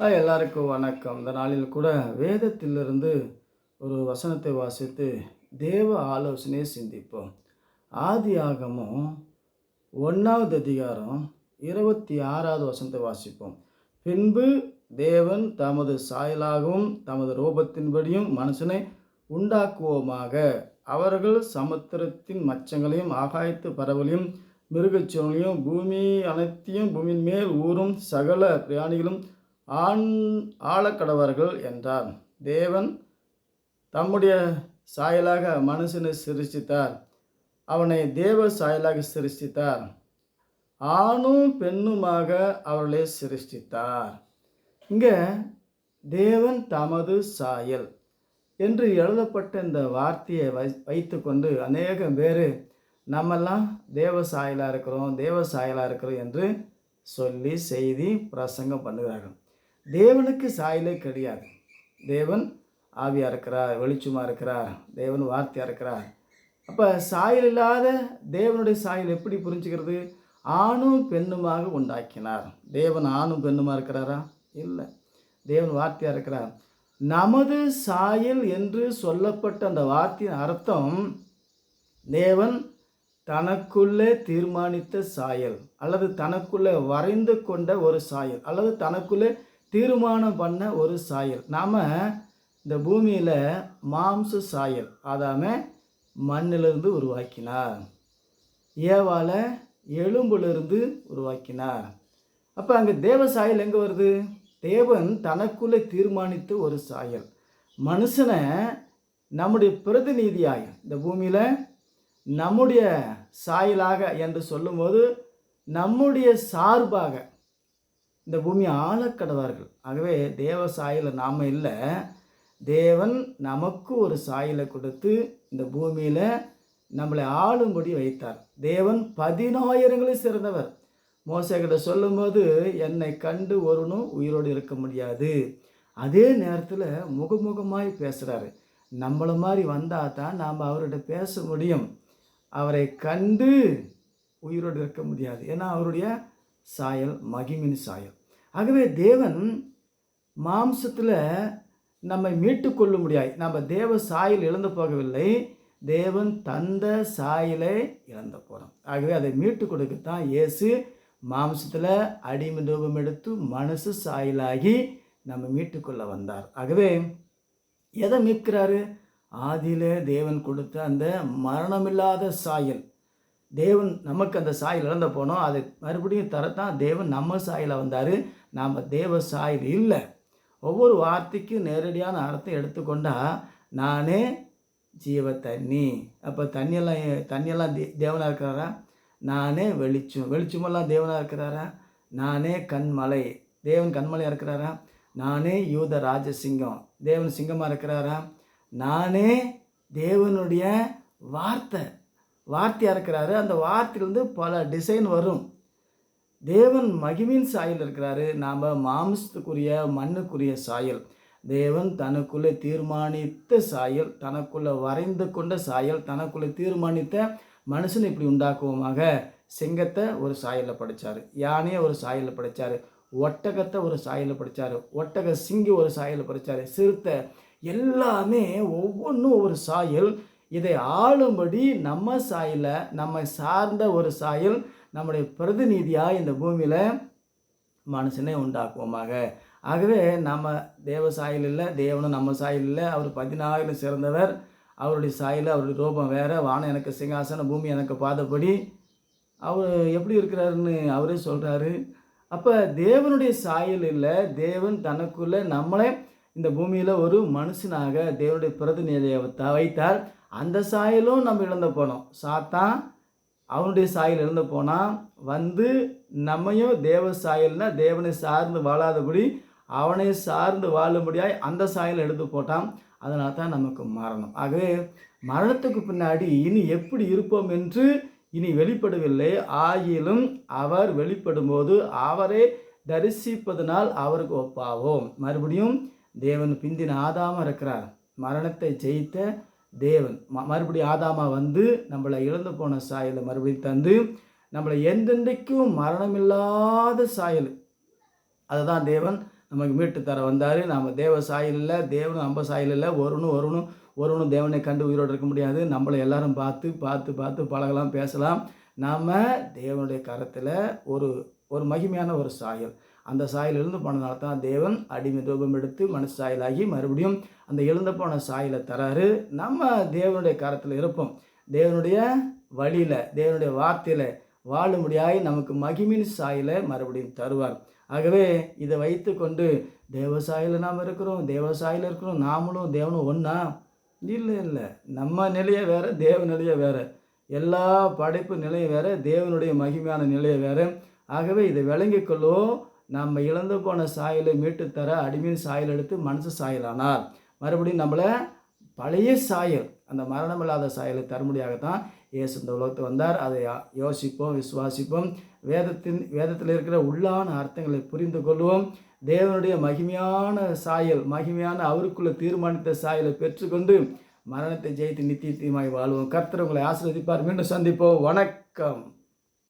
எல்லாருக்கும் வணக்கம். இந்த நாளில் கூட வேதத்திலிருந்து ஒரு வசனத்தை வாசித்து தேவ ஆலோசனையை சிந்திப்போம். ஆதியாகமம் 1வது அதிகாரம் 26வது வசனத்தை வாசிப்போம். பின்பு தேவன் தமது சாயலாகவும் தமது ரூபத்தின்படியும் மனுஷனை உண்டாக்குவோமாக. அவர்கள் சமுத்திரத்தின் மச்சங்களையும் ஆகாயத்து பறவைகளையும் மிருகச்சீவங்களையும் பூமி அனைத்தையும் பூமியின் மேல் ஊறும் சகல பிராணிகளும் ஆளக்கடவர்கள் என்றார். தேவன் தம்முடைய சாயலாக மனுஷனை சிருஷ்டித்தார். அவனை தேவ சாயலாக சிருஷ்டித்தார். ஆணும் பெண்ணுமாக அவர்களை சிருஷ்டித்தார். இங்கே தேவன் தமது சாயல் என்று எழுதப்பட்ட இந்த வார்த்தையை வைத்து கொண்டு அநேகம் பேர் நம்மெல்லாம் தேவ சாயலாக இருக்கிறோம் என்று சொல்லி செய்தி பிரசங்கம் பண்ணுகிறார்கள். தேவனுக்கு சாயலே கிடையாது. தேவன் ஆவியாக இருக்கிறார், வெளிச்சமாக இருக்கிறார், தேவன் வார்த்தையாக இருக்கிறார். அப்போ சாயல் இல்லாத தேவனுடைய சாயல் எப்படி புரிஞ்சுக்கிறது? ஆணும் பெண்ணுமாக உண்டாக்கினார். தேவன் ஆணும் பெண்ணுமாக இருக்கிறாரா? இல்லை, தேவன் வார்த்தையாக இருக்கிறார். நமது சாயல் என்று சொல்லப்பட்ட அந்த வார்த்தையின் அர்த்தம் தேவன் தனக்குள்ளே தீர்மானித்த சாயல், அல்லது தனக்குள்ளே வரைந்து கொண்ட ஒரு சாயல், அல்லது தனக்குள்ளே தீர்மானம் பண்ண ஒரு சாயல். நாம் இந்த பூமியில் மாம்ச சாயல் ஆதாமே மண்ணிலிருந்து உருவாக்கினார், ஏவாளை எலும்பிலிருந்து உருவாக்கினார். அப்போ அங்கே தேவ சாயல் எங்கே வருது? தேவன் தனக்குள்ளே தீர்மானித்த ஒரு சாயல். மனுஷனை நம்முடைய பிரதிநிதியாய் இந்த பூமியில் நம்முடைய சாயலாக என்று சொல்லும்போது நம்முடைய சார்பாக இந்த பூமியை ஆளக்கடவார்கள். ஆகவே தேவ சாயலை நாம் இல்லை, தேவன் நமக்கு ஒரு சாயலை கொடுத்து இந்த பூமியில் நம்மளை ஆளும்படி வைத்தார். தேவன் 10,000 சிறந்தவர். மோசேகிட்ட சொல்லும்போது என்னை கண்டு ஒருவனும் உயிரோடு இருக்க முடியாது. அதே நேரத்தில் முகமுகமாய் பேசுகிறாரு. நம்மளை மாதிரி வந்தால் தான் நாம் அவர்கிட்ட பேச முடியும். அவரை கண்டு உயிரோடு இருக்க முடியாது. ஏன்னா அவருடைய சாயல் மகிமின் சாயல். ஆகவே தேவன் மாம்சத்தில் நம்மை மீட்டு கொள்ள முடியாது. நம்ம தேவ சாயல் இழந்து போகவில்லை, தேவன் தந்த சாயலை இழந்து போகிறோம். ஆகவே அதை மீட்டு கொடுக்கத்தான் இயேசு மாம்சத்தில் அடிமை ரூபம் எடுத்து மனுஷ சாயலாகி நம்ம மீட்டுக்கொள்ள வந்தார். ஆகவே எதை மீட்கிறாரு? ஆதியிலே தேவன் கொடுத்த அந்த மரணமில்லாத சாயல். தேவன் நமக்கு அந்த சாயல் இழந்து போனோம், அதை மறுபடியும் தரத்தான் தேவன் நம்ம சாயலை வந்தார். நாம் தேவ சாயல் இல்லை. ஒவ்வொரு வார்த்தைக்கும் நேரடியான அர்த்தம் எடுத்துக்கொண்டால் நானே ஜீவ தண்ணி. அப்போ தண்ணியெல்லாம் தேவனாக இருக்கிறாரா? நானே வெளிச்சமெல்லாம் தேவனாக இருக்கிறாரா? நானே கண்மலை, தேவன் கண்மலையாக இருக்கிறாரா? நானே யூத ராஜசிங்கம், தேவன் சிங்கமாக இருக்கிறாரா? நானே தேவனுடைய வார்த்தையாக இருக்கிறாரு. அந்த வார்த்தையிலிருந்து பல டிசைன் வரும். தேவன் மகிமின் சாயல் இருக்கிறாரு, நாம் மாம்சத்துக்குரிய மண்ணுக்குரிய சாயல். தேவன் தனக்குள்ளே தீர்மானித்த சாயல், தனக்குள்ளே வரைந்து கொண்ட சாயல், தனக்குள்ளே தீர்மானித்த மனுஷனை இப்படி உண்டாக்குவோமாக. சிங்கத்தை ஒரு சாயலில் படைத்தார், யானையை ஒரு சாயலில் படைத்தார், ஒட்டகத்தை ஒரு சாயலில் படைத்தார், ஒட்டக சிங்கி ஒரு சாயலில் படைத்தார், சிறுத்தை, எல்லாமே ஒவ்வொன்றும் ஒரு சாயல். இதை ஆளும்படி நம்ம சாயலை, நம்மை சார்ந்த ஒரு சாயல், நம்முடைய பிரதிநிதியாக இந்த பூமியில் மனுஷனை உண்டாக்குவோமாக. ஆகவே நம்ம தேவ சாயல் இல்லை, தேவனும் நம்ம சாயல் இல்லை. அவர் 10,000 சிறந்தவர். அவருடைய சாயல், அவருடைய ரூபம் வேறு. வானம் எனக்கு சிங்காசனம், பூமி எனக்கு பாதப்படி. அவர் எப்படி இருக்கிறாருன்னு அவரே சொல்கிறாரு. அப்போ தேவனுடைய சாயல் இல்லை, தேவன் தனக்குள்ளே நம்மளை இந்த பூமியில் ஒரு மனுஷனாக தேவனுடைய பிரதிநிதியை வைத்தார். அந்த சாயலும் நம்ம இழந்து போனோம். சாத்தான் அவனுடைய சாயல் இழந்து போனால் வந்து நம்மையும் தேவ சாயல்னா தேவனை சார்ந்து வாழாதபடி அவனை சார்ந்து வாழும்படியாய் அந்த சாயல் எடுத்து போட்டான். அதனால தான் நமக்கு மரணம். ஆகவே மரணத்துக்கு பின்னாடி இனி எப்படி இருப்போம் என்று இனி வெளிப்படவில்லை. ஆகிலும் அவர் வெளிப்படும்போது அவரை தரிசிப்பதனால் அவருக்கு ஒப்பாவோம். மறுபடியும் தேவன் பிந்தின ஆதாமா இருக்கிறார். மரணத்தை ஜெயித்த தேவன் மறுபடியும் ஆதாமா வந்து நம்மளை இழந்து போன சாயலை மறுபடியும் தந்து நம்மளை என்றென்றைக்கும் மரணமில்லாத சாயல், அதுதான் தேவன் நமக்கு மீட்டு தர வந்தார். நாம் தேவ சாயல் இல்லை, தேவனும் நம்ம சாயல் இல்லை. ஒருவனும் தேவனை கண்டு உயிரோடு இருக்க முடியாது. நம்மளை எல்லாரும் பார்த்து பார்த்து பார்த்து பழகலாம், பேசலாம். நாம் தேவனுடைய கரத்தில் ஒரு ஒரு மகிமையான ஒரு சாயல், அந்த சாயலிருந்து போனதுனால தான் தேவன் அடிமை ரூபம் எடுத்து மனுஷ சாயலாகி மறுபடியும் அந்த எழுந்த போன சாயலை தராரு. நம்ம தேவனுடைய கரத்தில் இருப்போம். தேவனுடைய வழியில், தேவனுடைய வார்த்தையில் வாழும்படியாய் நமக்கு மகிமின் சாயலை மறுபடியும் தருவார். ஆகவே இதை வைத்து கொண்டு தேவ சாயலில் நாம் இருக்கிறோம், தேவ சாயலில் இருக்கிறோம், நாமளும் தேவனும் ஒன்றா? இல்லை. நம்ம நிலையை வேறு, தேவ நிலையை வேறு. எல்லா படைப்பு நிலையை வேறு, தேவனுடைய மகிமையான நிலையை வேறு. ஆகவே இதை விளங்கிக் கொள்ளுவோம். நம்ம இழந்து போன சாயலை மீட்டு தர அடிமையின் சாயல் எடுத்து மனுஷ சாயலானார். மறுபடியும் நம்மளை பழைய சாயல், அந்த மரணமில்லாத சாயலை தரும்படியாகத்தான் இயேசு இந்த உலகத்தை வந்தார். அதை யோசிப்போம், விசுவாசிப்போம். வேதத்தில் இருக்கிற உள்ளான அர்த்தங்களை புரிந்து கொள்வோம். தேவனுடைய மகிமையான சாயல், மகிமையான அவருக்குள்ள தீர்மானித்த சாயலை பெற்றுக்கொண்டு மரணத்தை ஜெயித்து நித்தியமாய் வாழ்வோம். கர்த்தர் உங்களை ஆசீர்வதிப்பார். மீண்டும் சந்திப்போம். வணக்கம்.